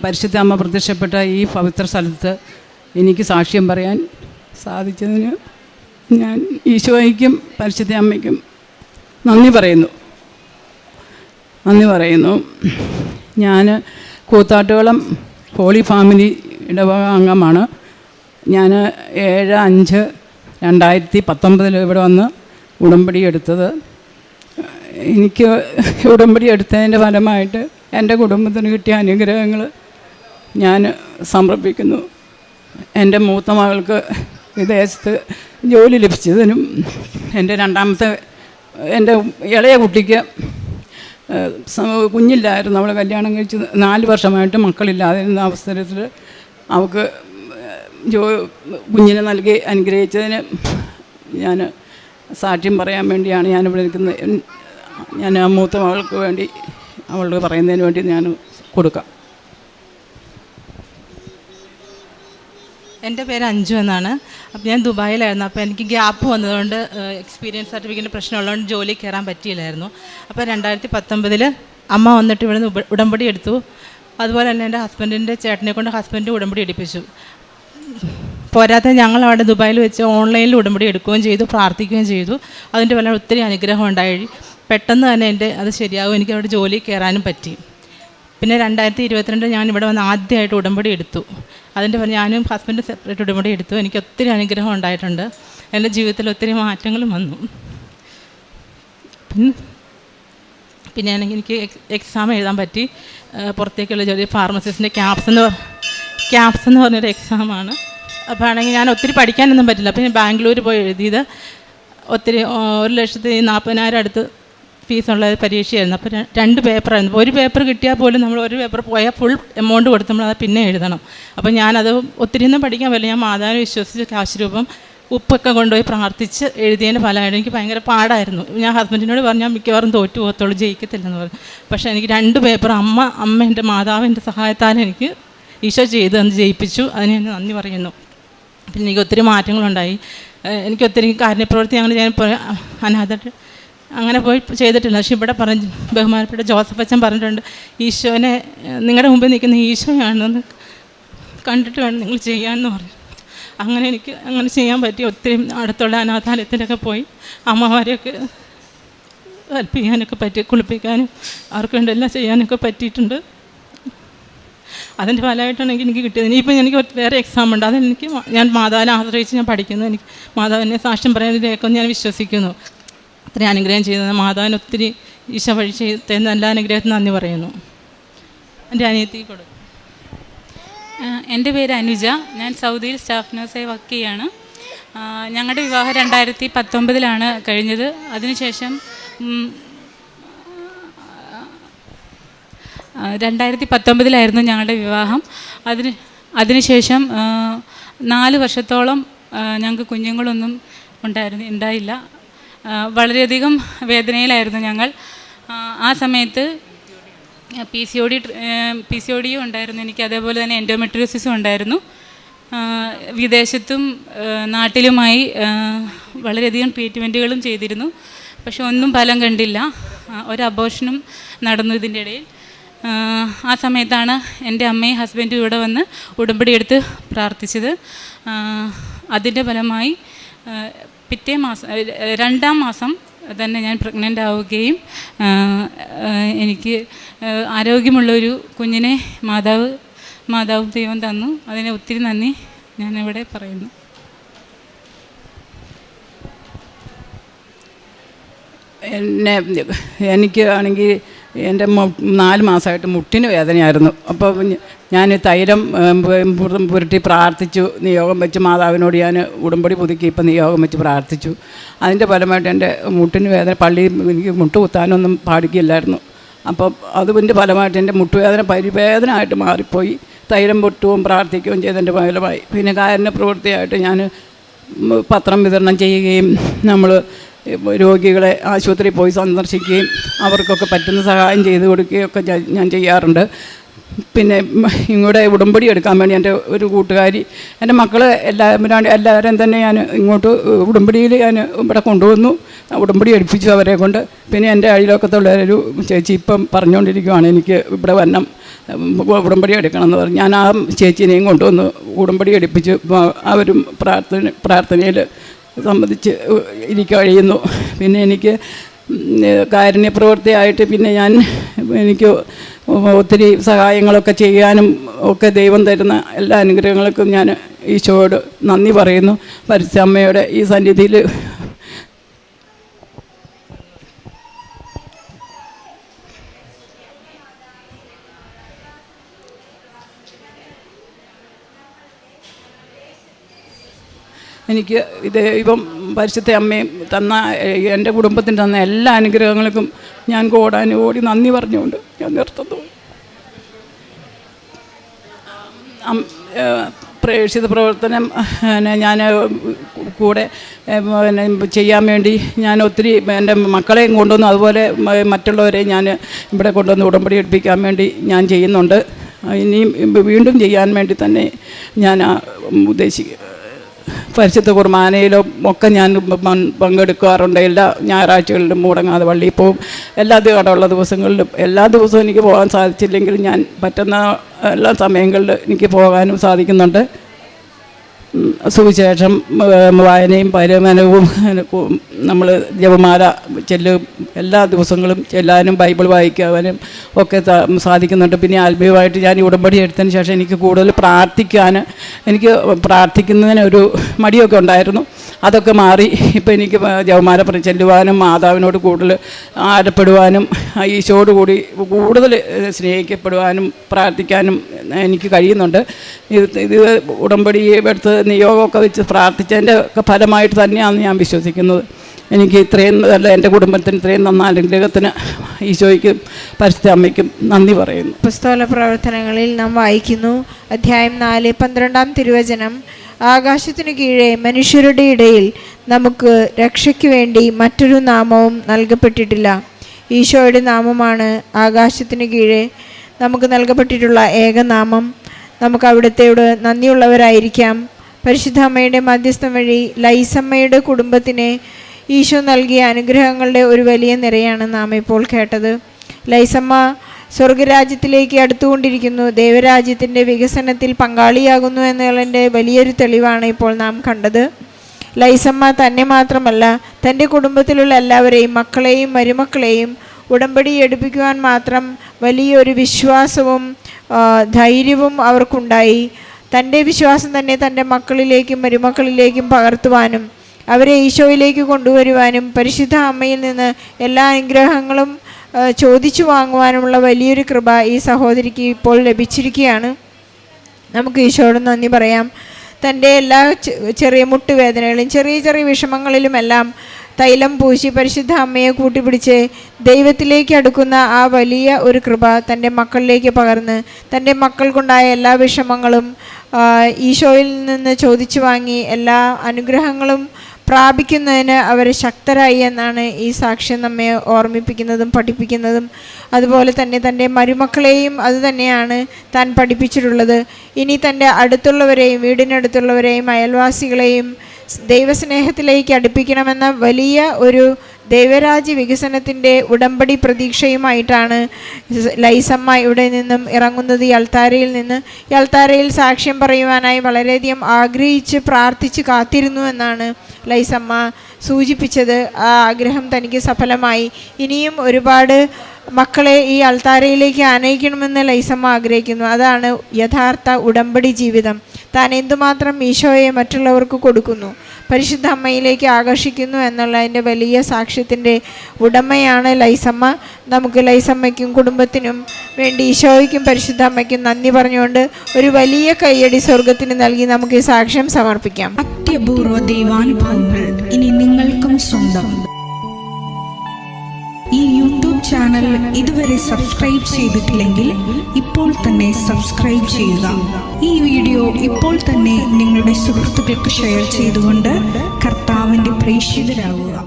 പരിശുദ്ധ അമ്മ പ്രത്യക്ഷപ്പെട്ട ഈ പവിത്ര സ്ഥലത്ത് എനിക്ക് സാക്ഷ്യം പറയാൻ സാധിച്ചതിന് ഞാൻ ഈശോയ്ക്കും പരിശുദ്ധ അമ്മയ്ക്കും നന്ദി പറയുന്നു. ഞാൻ കൂത്താട്ടുകുളം ഹോളി ഫാമിലി ഇടവക അംഗമാണ്. ഞാൻ 7/5/2019 ഇവിടെ വന്ന് ഉടമ്പടി എടുത്തത്. എനിക്ക് ഉടമ്പടി എടുത്തതിൻ്റെ ഫലമായിട്ട് എൻ്റെ കുടുംബത്തിന് കിട്ടിയ അനുഗ്രഹങ്ങൾ ഞാൻ സമർപ്പിക്കുന്നു. എൻ്റെ മൂത്ത മകൾക്ക് വിദേശത്ത് ജോലി ലഭിച്ചതിനും എൻ്റെ എൻ്റെ ഇളയ കുട്ടിക്ക് കുഞ്ഞില്ലായിരുന്നു. അവൾ കല്യാണം കഴിച്ച് 4 വർഷമായിട്ട് മക്കളില്ലാതിരുന്ന അവസരത്തിൽ അവൾക്ക് കുഞ്ഞിനെ നൽകി അനുഗ്രഹിച്ചതിന് ഞാൻ സാക്ഷ്യം പറയാൻ വേണ്ടിയാണ് ഞാനിവിടെ നിൽക്കുന്നത്. ഞാൻ ആ മൂത്ത മകൾക്ക് വേണ്ടി അവൾക്ക് പറയുന്നതിന് വേണ്ടി ഞാൻ കൊടുക്കാം. എൻ്റെ പേര് അഞ്ജു എന്നാണ്. അപ്പോൾ ഞാൻ ദുബായിലായിരുന്നു. അപ്പോൾ എനിക്ക് ഗ്യാപ്പ് വന്നതുകൊണ്ട് എക്സ്പീരിയൻസ് സർട്ടിഫിക്കറ്റിൻ്റെ പ്രശ്നമുള്ളതുകൊണ്ട് ജോലി കയറാൻ പറ്റിയില്ലായിരുന്നു. അപ്പോൾ 2019 അമ്മ വന്നിട്ട് ഇവിടെ നിന്ന് ഉടമ്പടി എടുത്തു. അതുപോലെ തന്നെ എൻ്റെ ഹസ്ബൻഡിൻ്റെ ചേട്ടനെ കൊണ്ട് ഹസ്ബൻഡ് ഉടമ്പടി എടുപ്പിച്ചു. പോരാതെ ഞങ്ങൾ അവിടെ ദുബായിൽ വെച്ച് ഓൺലൈനിൽ ഉടമ്പടി എടുക്കുകയും ചെയ്തു, പ്രാർത്ഥിക്കുകയും ചെയ്തു. അതിൻ്റെ ഫലം ഒത്തിരി അനുഗ്രഹം ഉണ്ടായി. പെട്ടെന്ന് തന്നെ അത് ശരിയാകും. എനിക്ക് അവിടെ ജോലി കയറാനും പറ്റി. പിന്നെ 2022 ഞാൻ ഇവിടെ വന്ന് ആദ്യമായിട്ട് ഉടമ്പടി എടുത്തു. അതിൻ്റെ ഫലം ഞാനും ഹസ്ബൻഡ് സെപ്പറേറ്റ് ഉടമ്പടി എടുത്തു. എനിക്ക് ഒത്തിരി അനുഗ്രഹം ഉണ്ടായിട്ടുണ്ട്. എൻ്റെ ജീവിതത്തിൽ ഒത്തിരി മാറ്റങ്ങളും വന്നു. പിന്നെ എനിക്ക് എക്സാം എഴുതാൻ പറ്റി. പുറത്തേക്കുള്ള ജോലി ഫാർമസിസ്റ്റിൻ്റെ ക്യാപ്സ് എന്ന് പറഞ്ഞൊരു എക്സാമാണ്. അപ്പോൾ ആണെങ്കിൽ ഞാൻ ഒത്തിരി പഠിക്കാനൊന്നും പറ്റില്ല. അപ്പോൾ ഞാൻ ബാംഗ്ലൂർ പോയി എഴുതിയത്. ഒത്തിരി 1,40,000 അടുത്ത് ഫീസുള്ള പരീക്ഷയായിരുന്നു. അപ്പോൾ 2 പേപ്പറായിരുന്നു. ഒരു പേപ്പർ കിട്ടിയാൽ പോലും നമ്മൾ ഒരു പേപ്പർ പോയാൽ ഫുൾ എമൗണ്ട് കൊടുത്ത് നമ്മളത് പിന്നെ എഴുതണം. അപ്പോൾ ഞാനത് ഒത്തിരിയൊന്നും പഠിക്കാൻ പറ്റില്ല. ഞാൻ മാതാവിനെ വിശ്വസിച്ച് കാശ് രൂപം ഉപ്പൊക്കെ കൊണ്ടുപോയി പ്രാർത്ഥിച്ച് എഴുതിയതിൻ്റെ ഫലമായിട്ട് എനിക്ക് ഭയങ്കര പാടായിരുന്നു. ഞാൻ ഹസ്ബൻഡിനോട് പറഞ്ഞാൽ മിക്കവാറും തോറ്റു പോകത്തുള്ളൂ, ജയിക്കത്തില്ലെന്ന് പറഞ്ഞു. പക്ഷേ എനിക്ക് 2 പേപ്പർ അമ്മ എൻ്റെ മാതാവിൻ്റെ സഹായത്താൽ എനിക്ക് ഈശോ ചെയ്ത് അന്ന് ജയിപ്പിച്ചു. അതിന് ഞാൻ നന്ദി പറയുന്നു. പിന്നെ എനിക്ക് ഒത്തിരി മാറ്റങ്ങളുണ്ടായി. എനിക്ക് ഒത്തിരി കാരുണ്യപ്രവൃത്തി ഞാൻ അനാഥട്ട് അങ്ങനെ പോയി ചെയ്തിട്ടില്ല. പക്ഷേ ഇവിടെ ബഹുമാനപ്പെട്ട ജോസഫ് അച്ഛൻ പറഞ്ഞിട്ടുണ്ട്, ഈശോനെ നിങ്ങളുടെ മുമ്പിൽ നിൽക്കുന്ന ഈശോയാണെന്ന് കണ്ടിട്ട് വേണം നിങ്ങൾ ചെയ്യാമെന്ന് പറഞ്ഞു. എനിക്ക് അങ്ങനെ ചെയ്യാൻ പറ്റി. ഒത്തിരി അടുത്തുള്ള അനാഥാലയത്തിലൊക്കെ പോയി അമ്മമാരെയൊക്കെ ഹെൽപ്പ് ചെയ്യാനൊക്കെ പറ്റി, കുളിപ്പിക്കാനും അവർക്ക് വേണ്ടെല്ലാം ചെയ്യാനൊക്കെ പറ്റിയിട്ടുണ്ട്. അതിൻ്റെ ഫലമായിട്ടാണ് എനിക്ക് കിട്ടിയത്. ഇനിയിപ്പോൾ എനിക്ക് വേറെ എക്സാം ഉണ്ട്. ഞാൻ മാതാവിനെ ആശ്രയിച്ച് ഞാൻ പഠിക്കുന്നു. എനിക്ക് മാതാവിനെ സാക്ഷ്യം പറയാനൊക്കെ ഞാൻ വിശ്വസിക്കുന്നു. അത്രയും അനുഗ്രഹം ചെയ്തത് മാതാവിന് ഒത്തിരി ഈശോ വഴി ചെയ്ത എല്ലാ അനുഗ്രഹത്തിന് നന്ദി പറയുന്നു. എൻ്റെ അനിയത്തി കൊടുക്കും. എൻ്റെ പേര് അനുജ. ഞാൻ സൗദിയിൽ സ്റ്റാഫ് നഴ്സായി വർക്ക് ചെയ്യാണ്. ഞങ്ങളുടെ വിവാഹം 2019 കഴിഞ്ഞത്. അതിനുശേഷം 2019 ഞങ്ങളുടെ വിവാഹം. അതിനുശേഷം 4 വർഷത്തോളം ഞങ്ങൾക്ക് കുഞ്ഞുങ്ങളൊന്നും ഉണ്ടായില്ല. വളരെയധികം വേദനയിലായിരുന്നു ഞങ്ങൾ. ആ സമയത്ത് PCOD ഉണ്ടായിരുന്നു എനിക്ക്. അതേപോലെ തന്നെ എൻഡോമെട്രിയോസിസും ഉണ്ടായിരുന്നു. വിദേശത്തും നാട്ടിലുമായി വളരെയധികം ട്രീറ്റ്മെൻറ്റുകളും ചെയ്തിരുന്നു. പക്ഷെ ഒന്നും ഫലം കണ്ടില്ല. ഒരു അബോർഷനും നടന്നു ഇതിൻ്റെ ഇടയിൽ. ആ സമയത്താണ് എൻ്റെ അമ്മയും ഹസ്ബൻഡും ഇവിടെ വന്ന് ഉടമ്പടി എടുത്ത് പ്രാർത്ഥിച്ചത്. അതിൻ്റെ ഫലമായി പിറ്റേ മാസം 2-ാം മാസം തന്നെ ഞാൻ പ്രഗ്നൻ്റ് ആവുകയും എനിക്ക് ആരോഗ്യമുള്ളൊരു കുഞ്ഞിനെ മാതാവും ദൈവം തന്നു. അതിന് ഒത്തിരി നന്ദി ഞാനിവിടെ പറയുന്നു. എനിക്ക് ആണെങ്കിൽ എൻ്റെ 4 മാസമായിട്ട് മുട്ടിന് വേദനയായിരുന്നു. അപ്പോൾ ഞാൻ തൈലം പുരട്ടി പ്രാർത്ഥിച്ചു, നിയോഗം വെച്ച് മാതാവിനോട് ഞാൻ ഉടമ്പടി പുതുക്കി ഇപ്പം നിയോഗം വെച്ച് പ്രാർത്ഥിച്ചു. അതിൻ്റെ ഫലമായിട്ട് എൻ്റെ മുട്ടിന് വേദന, എനിക്ക് മുട്ട് കുത്താനൊന്നും പാടിക്കില്ലായിരുന്നു. അപ്പോൾ അതിൻ്റെ ഫലമായിട്ട് എൻ്റെ മുട്ടുവേദന പരിവേദനയായിട്ട് മാറിപ്പോയി. തൈലം പൊട്ടുകയും പ്രാർത്ഥിക്കുകയും ചെയ്തതിൻ്റെ ഫലമായി. പിന്നെ കാരുണ്യ പ്രവൃത്തിയായിട്ട് ഞാൻ പത്രം വിതരണം ചെയ്യുകയും നമ്മൾ രോഗികളെ ആശുപത്രിയിൽ പോയി സന്ദർശിക്കുകയും അവർക്കൊക്കെ പറ്റുന്ന സഹായം ചെയ്തു കൊടുക്കുകയൊക്കെ ഞാൻ ചെയ്യാറുണ്ട്. പിന്നെ ഇങ്ങോട്ട് ഉടമ്പടി എടുക്കാൻ വേണ്ടി എൻ്റെ ഒരു കൂട്ടുകാരി, എൻ്റെ മക്കൾ എല്ലാവരും തന്നെ ഞാൻ ഇങ്ങോട്ട് ഉടമ്പടിയിൽ ഞാൻ ഇവിടെ കൊണ്ടുവന്നു, ഉടമ്പടി എടുപ്പിച്ചു അവരെ കൊണ്ട്. പിന്നെ എൻ്റെ അയൽവക്കത്തുള്ളൊരു ചേച്ചി ഇപ്പം പറഞ്ഞുകൊണ്ടിരിക്കുകയാണ് എനിക്ക് ഇവിടെ വന്നം ഉടമ്പടി എടുക്കണമെന്ന് പറഞ്ഞു. ഞാൻ ആ ചേച്ചീനെയും കൊണ്ടുവന്ന് ഉടമ്പടി എടുപ്പിച്ചു. അവരും പ്രാർത്ഥനയിൽ സംബന്ധിച്ച് കഴിയുന്നു. പിന്നെ എനിക്ക് കാരുണ്യപ്രവൃത്തിയായിട്ട് പിന്നെ എനിക്ക് ഒത്തിരി സഹായങ്ങളൊക്കെ ചെയ്യാനും ഒക്കെ ദൈവം തരുന്ന എല്ലാ അനുഗ്രഹങ്ങൾക്കും ഞാൻ ഈശോയോട് നന്ദി പറയുന്നു. പരിശുദ്ധ അമ്മയുടെ ഈ സന്നിധിയിൽ എനിക്ക് ദൈവം പരിശുദ്ധ അമ്മയും തന്ന എൻ്റെ കുടുംബത്തിന് തന്ന എല്ലാ അനുഗ്രഹങ്ങൾക്കും ഞാൻ കോടാനുകോടി നന്ദി പറഞ്ഞുകൊണ്ട് ഞാൻ നിർത്തുന്നു. പ്രേക്ഷിത പ്രവർത്തനം ഞാൻ കൂടെ ചെയ്യാൻ വേണ്ടി ഞാൻ ഒത്തിരി എൻ്റെ മക്കളെയും കൊണ്ടുവന്നു, അതുപോലെ മറ്റുള്ളവരെ ഞാൻ ഇവിടെ കൊണ്ടുവന്ന് ഉടമ്പടി എടുപ്പിക്കാൻ വേണ്ടി ഞാൻ ചെയ്യുന്നുണ്ട്. ഇനിയും വീണ്ടും ചെയ്യാൻ വേണ്ടി തന്നെ ഞാൻ ഉദ്ദേശിക്കുക. പരിശുദ്ധ കുർബാനയിലും ഒക്കെ ഞാൻ പങ്കെടുക്കാറുണ്ട്. എല്ലാ ഞായറാഴ്ചകളിലും മുടങ്ങാതെ പള്ളിയിൽ പോവും. എല്ലാ കടമുള്ള ദിവസങ്ങളിലും എല്ലാ ദിവസവും എനിക്ക് പോകാൻ സാധിച്ചില്ലെങ്കിൽ ഞാൻ പറ്റുന്ന എല്ലാ സമയങ്ങളിലും എനിക്ക് പോകാനും സാധിക്കുന്നുണ്ട്. സുവിശേഷം വായനയും പരിമനവും നമ്മൾ ജപമാല ചെല്ലും എല്ലാ ദിവസങ്ങളും ചെല്ലാനും ബൈബിൾ വായിക്കാനും ഒക്കെ സാധിക്കുന്നുണ്ട്. പിന്നെ ആത്മീയമായിട്ട് ഞാൻ ഉടമ്പടി എടുത്തതിന് ശേഷം എനിക്ക് കൂടുതൽ എനിക്ക് പ്രാർത്ഥിക്കുന്നതിനൊരു മടിയൊക്കെ ഉണ്ടായിരുന്നു. അതൊക്കെ മാറി ഇപ്പോൾ എനിക്ക് ജപമാല ചെല്ലുവാനും മാതാവിനോട് കൂടുതൽ ആഴപ്പെടുവാനും ഈശോയോട് കൂടി കൂടുതൽ സ്നേഹിക്കപ്പെടുവാനും പ്രാർത്ഥിക്കാനും എനിക്ക് കഴിയുന്നുണ്ട്. ഇത് ഉടമ്പടി എടുത്ത് നിയോഗമൊക്കെ വെച്ച് പ്രാർത്ഥിച്ചതിൻ്റെ ഒക്കെ ഫലമായിട്ട് തന്നെയാണ് ഞാൻ വിശ്വസിക്കുന്നത്. എനിക്ക് ഇത്രയും നല്ല എൻ്റെ കുടുംബത്തിന് ഇത്രയും നന്ന അനുഗ്രഹത്തിന് ഈശോയ്ക്കും പരിശുദ്ധ അമ്മയ്ക്കും നന്ദി പറയുന്നു. അപ്പോസ്തല പ്രവർത്തനങ്ങളിൽ നാം വായിക്കുന്നു, അധ്യായം 4:12 തിരുവചനം, ആകാശത്തിനു കീഴെ മനുഷ്യരുടെ ഇടയിൽ നമുക്ക് രക്ഷയ്ക്ക് വേണ്ടി മറ്റൊരു നാമവും നൽകപ്പെട്ടിട്ടില്ല. ഈശോയുടെ നാമമാണ് ആകാശത്തിനു കീഴെ നമുക്ക് നൽകപ്പെട്ടിട്ടുള്ള ഏകനാമം. നമുക്ക് അവിടുത്തെയോട് നന്ദിയുള്ളവരായിരിക്കാം. പരിശുദ്ധ അമ്മയുടെ മധ്യസ്ഥം വഴി ലൈസമ്മയുടെ കുടുംബത്തിന് ഈശോ നൽകിയ അനുഗ്രഹങ്ങളുടെ ഒരു വലിയ നിരയാണ് നാം ഇപ്പോൾ കേട്ടത്. ലൈസമ്മ സ്വർഗരാജ്യത്തിലേക്ക് അടുത്തുകൊണ്ടിരിക്കുന്നു, ദൈവരാജ്യത്തിൻ്റെ വികസനത്തിൽ പങ്കാളിയാകുന്നു എന്നുള്ളതിൻ്റെ വലിയൊരു തെളിവാണ് ഇപ്പോൾ നാം കണ്ടത്. ലൈസമ്മ തന്നെ മാത്രമല്ല തൻ്റെ കുടുംബത്തിലുള്ള എല്ലാവരെയും, മക്കളെയും മരുമക്കളെയും ഉടമ്പടി എടുപ്പിക്കുവാൻ മാത്രം വലിയൊരു വിശ്വാസവും ധൈര്യവും അവർക്കുണ്ടായി. തൻ്റെ വിശ്വാസം തന്നെ തൻ്റെ മക്കളിലേക്കും മരുമക്കളിലേക്കും പകർത്തുവാനും അവരെ ഈശോയിലേക്ക് കൊണ്ടുവരുവാനും പരിശുദ്ധ അമ്മയിൽ നിന്ന് എല്ലാ അനുഗ്രഹങ്ങളും ചോദിച്ചു വാങ്ങുവാനുമുള്ള വലിയൊരു കൃപ ഈ സഹോദരിക്ക് ഇപ്പോൾ ലഭിച്ചിരിക്കുകയാണ്. നമുക്ക് ഈശോയോട് നന്ദി പറയാം. തൻ്റെ എല്ലാ ചെറിയ മുട്ടുവേദനകളും ചെറിയ ചെറിയ വിഷമങ്ങളിലുമെല്ലാം തൈലം പൂശി പരിശുദ്ധ അമ്മയെ കൂട്ടിപ്പിടിച്ച് ദൈവത്തിലേക്ക് അടുക്കുന്ന ആ വലിയ ഒരു കൃപ തൻ്റെ മക്കളിലേക്ക് പകർന്ന് തൻ്റെ മക്കൾക്കുണ്ടായ എല്ലാ വിഷമങ്ങളും ഈശോയിൽ നിന്ന് ചോദിച്ചു വാങ്ങി എല്ലാ അനുഗ്രഹങ്ങളും പ്രാപിക്കുന്നതിന് അവർ ശക്തരായി എന്നാണ് ഈ സാക്ഷ്യം നമ്മെ ഓർമ്മിപ്പിക്കുന്നതും പഠിപ്പിക്കുന്നതും. അതുപോലെ തന്നെ തൻ്റെ മരുമക്കളെയും അതുതന്നെയാണ് താൻ പഠിപ്പിച്ചിട്ടുള്ളത്. ഇനി തൻ്റെ അടുത്തുള്ളവരെയും വീടിനടുത്തുള്ളവരെയും അയൽവാസികളെയും ദൈവസ്നേഹത്തിലേക്ക് അടുപ്പിക്കണമെന്ന വലിയ ഒരു ദൈവരാജ്യ വികസനത്തിൻ്റെ ഉടമ്പടി പ്രതീക്ഷയുമായിട്ടാണ് ലൈസമ്മ ഇവിടെ നിന്നും ഇറങ്ങുന്നത്. ഈ അൾത്താരയിൽ നിന്ന് ഈ അൾത്താരയിൽ സാക്ഷ്യം പറയുവാനായി വളരെയധികം ആഗ്രഹിച്ച് പ്രാർത്ഥിച്ച് കാത്തിരുന്നു എന്നാണ് ലൈസമ്മ സൂചിപ്പിച്ചത്. ആ ആഗ്രഹം തനിക്ക് സഫലമായി. ഇനിയും ഒരുപാട് മക്കളെ ഈ അൾത്താരയിലേക്ക് ആനയിക്കണമെന്ന് ലൈസമ്മ ആഗ്രഹിക്കുന്നു. അതാണ് യഥാർത്ഥ ഉടമ്പടി ജീവിതം. താൻ എന്തുമാത്രം ഈശോയെ മറ്റുള്ളവർക്ക് കൊടുക്കുന്നു, പരിശുദ്ധ അമ്മയിലേക്ക് ആകർഷിക്കുന്നു എന്നുള്ളതിൻ്റെ വലിയ സാക്ഷ്യത്തിൻ്റെ ഉടമയാണ് ലൈസമ്മ. നമുക്ക് ലൈസമ്മയ്ക്കും കുടുംബത്തിനും വേണ്ടി ഈശോയ്ക്കും പരിശുദ്ധ അമ്മയ്ക്കും നന്ദി പറഞ്ഞുകൊണ്ട് ഒരു വലിയ കയ്യടി സ്വർഗത്തിന് നൽകി നമുക്ക് ഈ സാക്ഷ്യം സമർപ്പിക്കാം. അത്യപൂർവ ദൈവാനുഭവങ്ങൾ ഇനി നിങ്ങൾക്കും സ്വന്തം. ഈ യൂട്യൂബ് ചാനൽ ഇതുവരെ സബ്സ്ക്രൈബ് ചെയ്തിട്ടില്ലെങ്കിൽ ഇപ്പോൾ തന്നെ സബ്സ്ക്രൈബ് ചെയ്യുക. ഈ വീഡിയോ ഇപ്പോൾ തന്നെ നിങ്ങളുടെ സുഹൃത്തുക്കൾക്ക് ഷെയർ ചെയ്തുകൊണ്ട് കർത്താവിൻ്റെ പ്രേക്ഷിതരാകുക.